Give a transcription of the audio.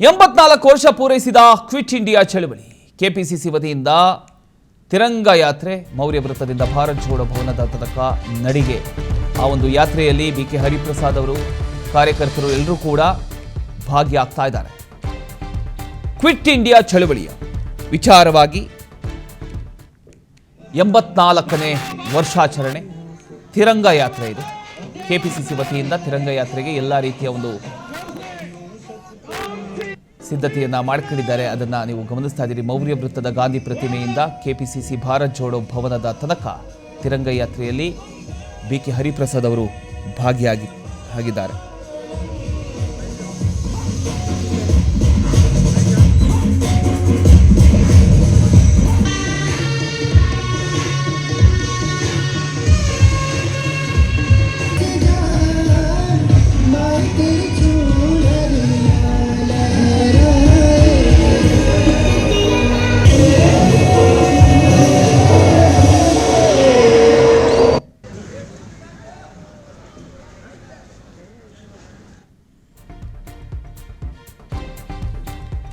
84 ವರ್ಷ ಪೂರೈಸಿದ quit India ಚಳವಳಿ ಕೆಪಿಸಿಸಿ ವತಿಯಿಂದ ತಿರಂಗ ಯಾತ್ರೆ ಮೌರ್ಯ ವೃತ್ತದಿಂದ ಭಾರತ್ ಜೋಡೋ ಭವನದ ತನಕ ನಡಿಗೆ ಆ ಒಂದು ಯಾತ್ರೆಯಲ್ಲಿ ಬಿಕೆ ಹರಿಪ್ರಸಾದ್ ಅವರು ಕಾರ್ಯಕರ್ತರು ಎಲ್ಲರೂ ಕೂಡ ಭಾಗಿಯಾಗ್ತಾ ಇದ್ದಾರೆ. ಕ್ವಿಟ್ ಇಂಡಿಯಾ ಚಳವಳಿಯ ವಿಚಾರವಾಗಿ 84ನೇ ವರ್ಷಾಚರಣೆ ತಿರಂಗ ಯಾತ್ರೆ ಇದು. ಕೆಪಿಸಿಸಿ ವತಿಯಿಂದ ತಿರಂಗ ಯಾತ್ರೆಗೆ ಎಲ್ಲ ರೀತಿಯ ಒಂದು ಸಿದ್ಧತೆಯನ್ನ ಮಾಡಿಕೊಂಡಿದ್ದಾರೆ. ಅದನ್ನ ನೀವು ಗಮನಿಸ್ತಾ ಇದ್ದೀರಿ. ಮೌರ್ಯ ವೃತ್ತದ ಗಾಂಧಿ ಪ್ರತಿಮೆಯಿಂದ ಕೆಪಿಸಿಸಿ ಭಾರತ್ ಜೋಡೋ ಭವನದ ತನಕ ತಿರಂಗ ಯಾತ್ರೆಯಲ್ಲಿ ಬಿಕೆ ಹರಿಪ್ರಸಾದ್ ಅವರು ಭಾಗಿಯಾಗಿದ್ದಾರೆ.